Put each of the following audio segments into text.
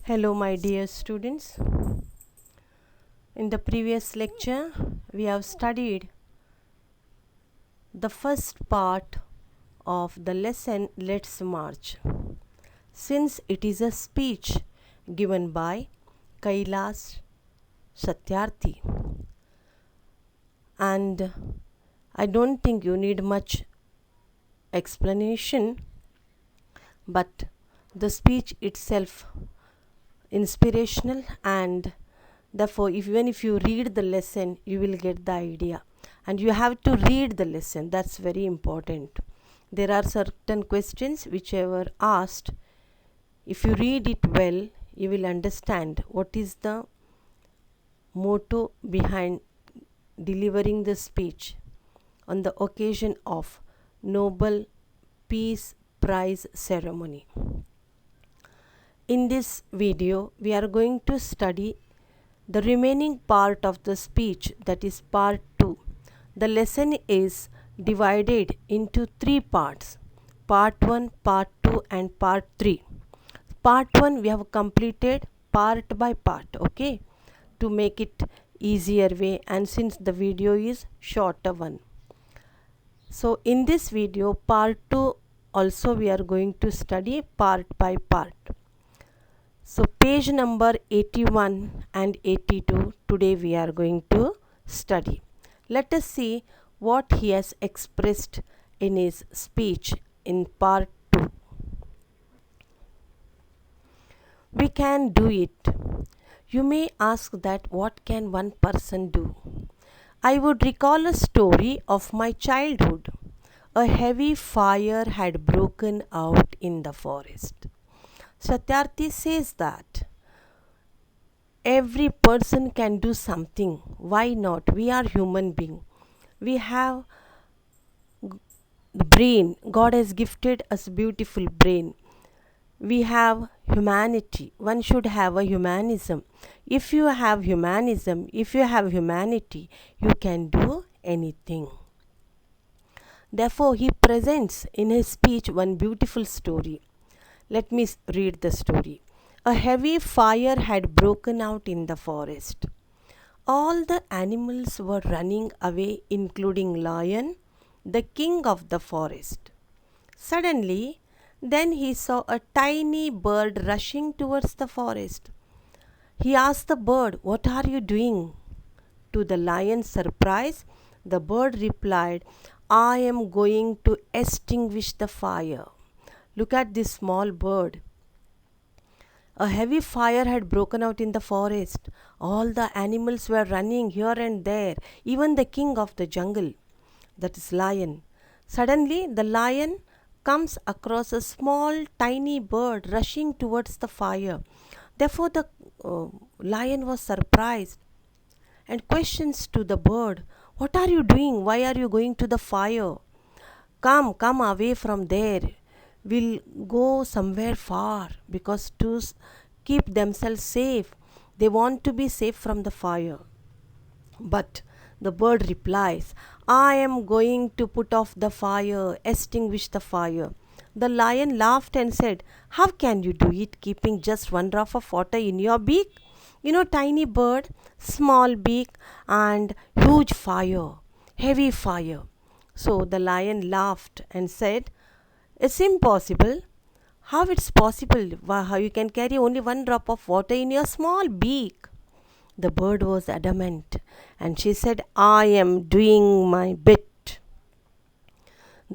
Hello, my dear students. In the previous lecture, we have studied the first part of the lesson Let's March. Since it is a speech given by Kailash Satyarthi, and I don't think you need much explanation, but the speech itself inspirational, and therefore even if you read the lesson you will get the idea, and you have to read the lesson. That's very important. There are certain questions which were asked. If you read it well, you will understand what is the motto behind delivering the speech on the occasion of Nobel Peace Prize ceremony. In this video, we are going to study the remaining part of the speech, that is part 2. The lesson is divided into 3 parts: part 1, part 2 and part 3. Part 1 we have completed part by part, okay, to make it easier way, and since the video is shorter one. So in this video, part 2 also we are going to study part by part. So page number 81 and 82 today we are going to study. Let us see what he has expressed in his speech in part 2. We can do it. You may ask that what can one person do? I would recall a story of my childhood. A heavy fire had broken out in the forest. Satyarthi says that every person can do something. Why not? We are human beings. We have the brain. God has gifted us beautiful brain. We have humanity. One should have a humanism. If you have humanism, if you have humanity, you can do anything. Therefore, he presents in his speech one beautiful story. Let me read the story. A heavy fire had broken out in the forest. All the animals were running away, including Lion, the king of the forest. Suddenly, then he saw a tiny bird rushing towards the forest. He asked the bird, "What are you doing?" To the lion's surprise, the bird replied, "I am going to extinguish the fire." Look at this small bird. A heavy fire had broken out in the forest. All the animals were running here and there, even the king of the jungle, that is lion. Suddenly, the lion comes across a small, tiny bird rushing towards the fire. Therefore, the lion was surprised and questions to the bird, "What are you doing? Why are you going to the fire? Come away from there. We'll go somewhere far," because to keep themselves safe, they want to be safe from the fire. But the bird replies, "I am going to put off the fire, extinguish the fire." The lion laughed and said, "How can you do it keeping just one drop of water in your beak? Tiny bird, small beak, and huge fire, heavy fire." So the lion laughed and said, "It's impossible. How it's possible? How you can carry only one drop of water in your small beak?" The bird was adamant, and she said, "I am doing my bit."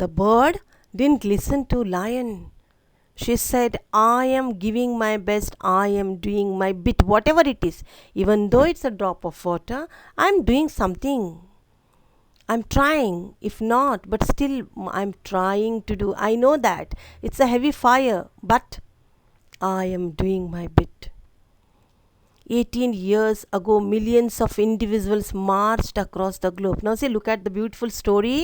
The bird didn't listen to lion. She said, "I am giving my best. I am doing my bit, whatever it is. Even though it's a drop of water, I'm doing something. I'm trying. If not, but still I'm trying to do. I know that it's a heavy fire, but I am doing my bit." 18 years ago, millions of individuals marched across the globe. Now see, look at the beautiful story.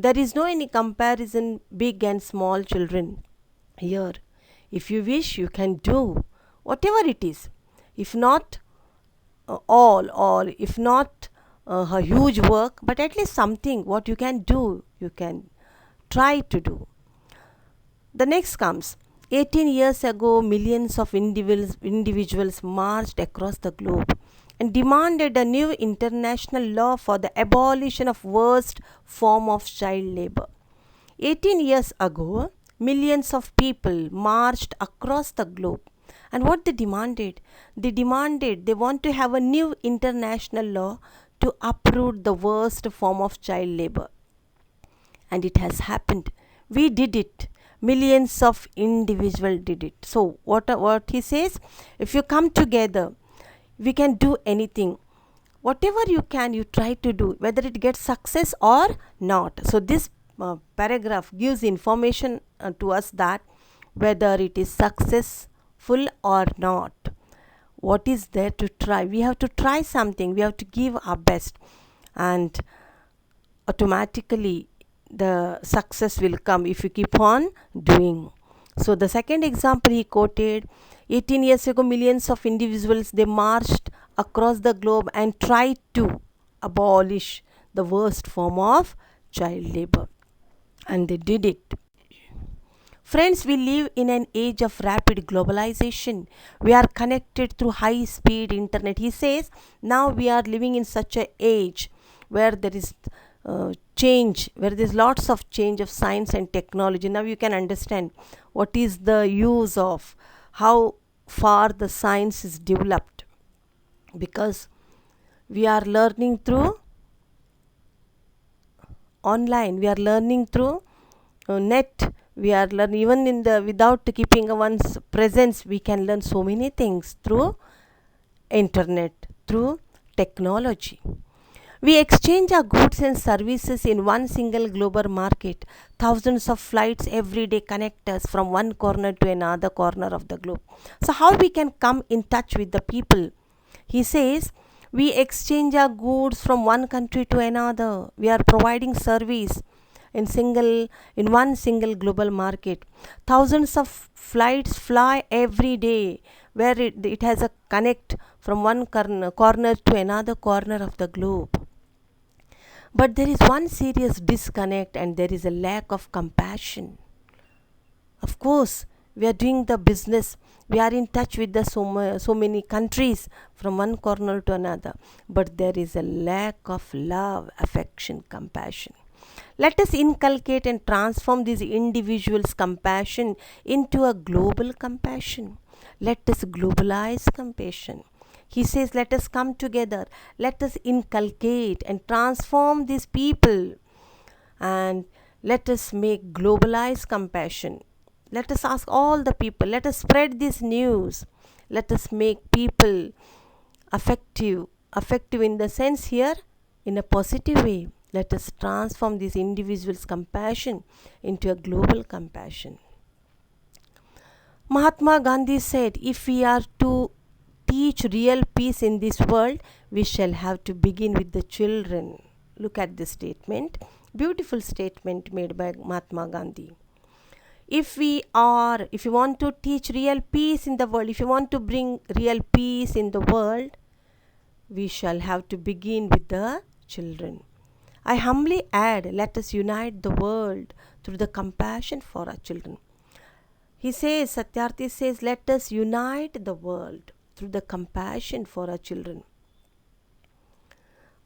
There is no any comparison, big and small children here. If you wish, you can do whatever it is. If not all, or if not a huge work, but at least something what you can do, you can try to do. The next comes, 18 years ago, millions of individuals marched across the globe and demanded a new international law for the abolition of worst form of child labor. 18 years ago, millions of people marched across the globe. And what they demanded? They want to have a new international law to uproot the worst form of child labor. And it has happened. We did it. Millions of individuals did it. So what he says, if you come together, we can do anything. Whatever you can, you try to do, whether it gets success or not. So this paragraph gives information to us that whether it is successful or not, what is there to try. We have to try something, we have to give our best, and automatically the success will come if you keep on doing. So the second example he quoted, 18 years ago millions of individuals, they marched across the globe and tried to abolish the worst form of child labor, and they did it. Friends, we live in an age of rapid globalization. We are connected through high speed internet. He says now we are living in such a age where there is change, where there is lots of change of science and technology. Now you can understand what is the use of, how far the science is developed, because we are learning through online, we are learning through net, we are learning even in the without keeping one's presence. We can learn so many things through internet, through technology. We exchange our goods and services in one single global market. Thousands of flights every day connect us from one corner to another corner of the globe. So how we can come in touch with the people? He says we exchange our goods from one country to another. We are providing service in one single global market. Thousands of flights fly every day, where it has a connect from one corner to another corner of the globe. But there is one serious disconnect, and there is a lack of compassion. Of course, we are doing the business, we are in touch with the so many countries from one corner to another, but there is a lack of love, affection, compassion. Let us inculcate and transform these individuals' compassion into a global compassion. Let us globalize compassion. He says, let us come together, let us inculcate and transform these people, and let us make globalized compassion. Let us ask all the people, let us spread this news, let us make people affective in the sense here, in a positive way. Let us transform these individuals' compassion into a global compassion. Mahatma Gandhi said, if we are to teach real peace in this world, we shall have to begin with the children. Look at this statement. Beautiful statement made by Mahatma Gandhi. If you want to teach real peace in the world, if you want to bring real peace in the world, we shall have to begin with the children. I humbly add, let us unite the world through the compassion for our children. He says, Satyarthi says, let us unite the world through the compassion for our children.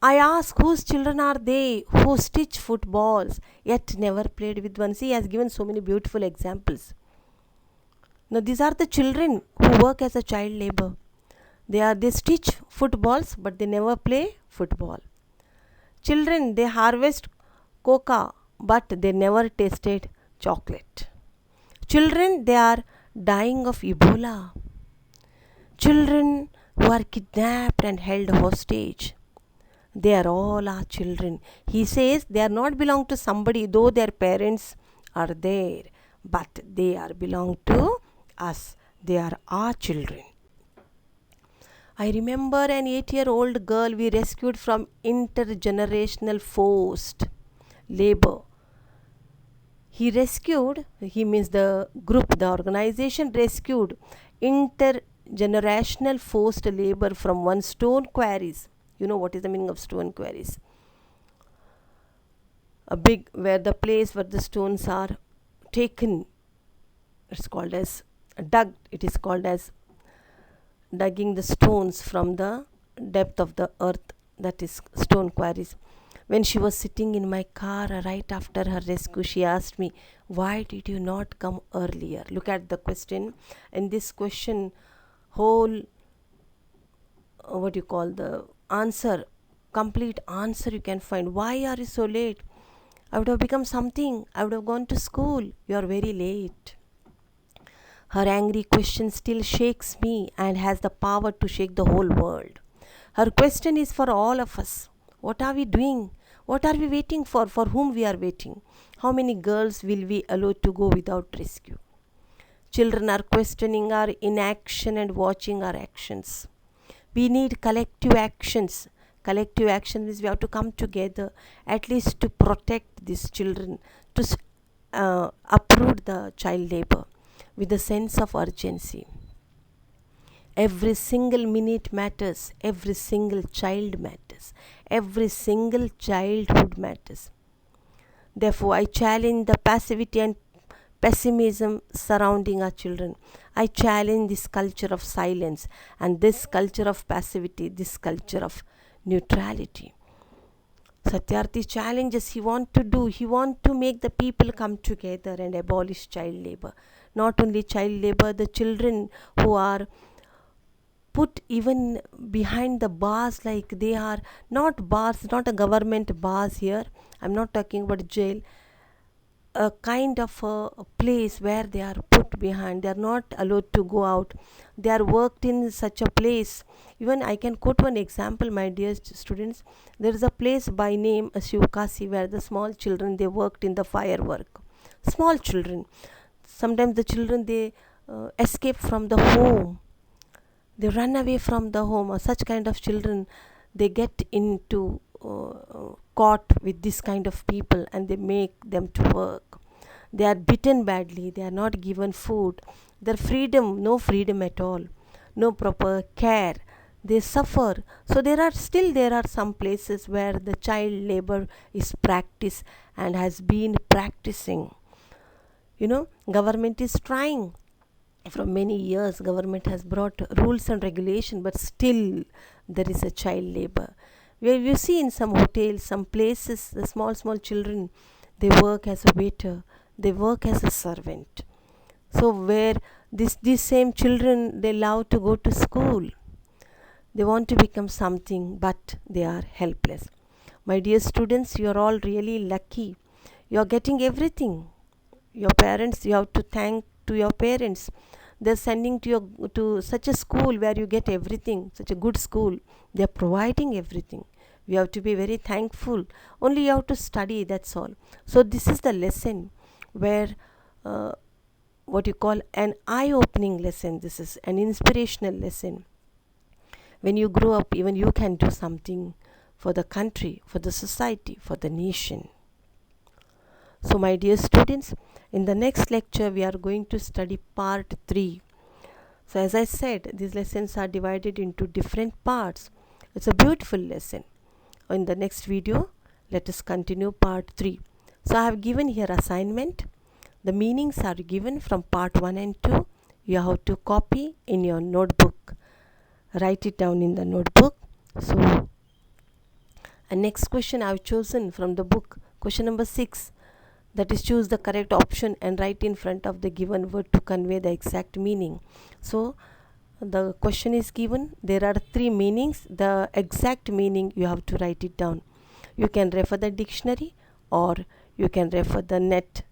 I ask, whose children are they who stitch footballs yet never played with one? See, he has given so many beautiful examples. Now, these are the children who work as a child labor. They stitch footballs, but they never play football. Children, they harvest coca, but they never tasted chocolate. Children, they are dying of Ebola. Children who are kidnapped and held hostage. They are all our children. He says they are not belong to somebody, though their parents are there, but they are belong to us. They are our children. I remember an 8-year-old girl we rescued from intergenerational forced labor. He means the group, the organization rescued intergenerational forced labor from one stone quarries. You know what is the meaning of stone quarries? Where the place where the stones are taken It's called as dug. It is called as digging the stones from the depth of the earth, that is stone quarries. When she was sitting in my car right after her rescue, she asked me, "Why did you not come earlier?" Look at the question. And this question, whole, what you call the answer, complete answer you can find. Why are you so late? I would have become something. I would have gone to school. You are very late. Her angry question still shakes me and has the power to shake the whole world. Her question is for all of us. What are we doing? What are we waiting for? For whom we are waiting? How many girls will we allow to go without rescue? Children are questioning our inaction and watching our actions. We need collective actions. Collective action means we have to come together at least to protect these children, to uproot the child labor with a sense of urgency. Every single minute matters, every single child matters, every single childhood matters. Therefore, I challenge the passivity and pessimism surrounding our children. I challenge this culture of silence and this culture of passivity, this culture of neutrality. Satyarthi challenges he want to make the people come together and abolish child labor. Not only child labor, the children who are put even behind the bars, like they are not bars, not a government bars here. I'm not talking about jail, a kind of a place where they are put behind. They are not allowed to go out. They are worked in such a place. Even I can quote one example, my dear students. There is a place by name Shivkasi where the small children, they worked in the firework. Small children. Sometimes the children, they escape from the home. They run away from the home. Or such kind of children, they get into caught with this kind of people and they make them to work. They are bitten badly. They are not given food. Their freedom, no freedom at all, no proper care. They suffer. So there are some places where the child labor is practiced and has been practicing. Government is trying. From many years, government has brought rules and regulation, but still there is a child labor. Where you see in some hotels, some places, the small children, they work as a waiter, they work as a servant. So where these same children, they love to go to school, they want to become something, but they are helpless. My dear students, you are all really lucky. You are getting everything. Your parents, you have to thank to your parents. They're sending to such a school where you get everything, such a good school. They're providing everything. We have to be very thankful. Only you have to study, that's all. So this is the lesson where what you call an eye-opening lesson. This is an inspirational lesson. When you grow up, even you can do something for the country, for the society, for the nation. So my dear students, in the next lecture we are going to study part 3. So as I said, these lessons are divided into different parts. It's a beautiful lesson. In the next video, let us continue part 3. So I have given here assignment. The meanings are given from part 1 and 2. You have to copy in your notebook. Write it down in the notebook. So, and next question I have chosen from the book, question number 6. That is, choose the correct option and write in front of the given word to convey the exact meaning. So the question is given. There are 3 meanings. The exact meaning you have to write it down. You can refer the dictionary or you can refer the net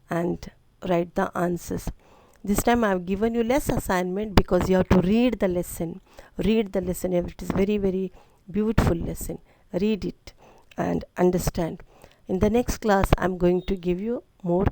and write the answers. This time I have given you less assignment because you have to read the lesson. Read the lesson. It is very, very beautiful lesson. Read it and understand. In the next class, I am going to give you more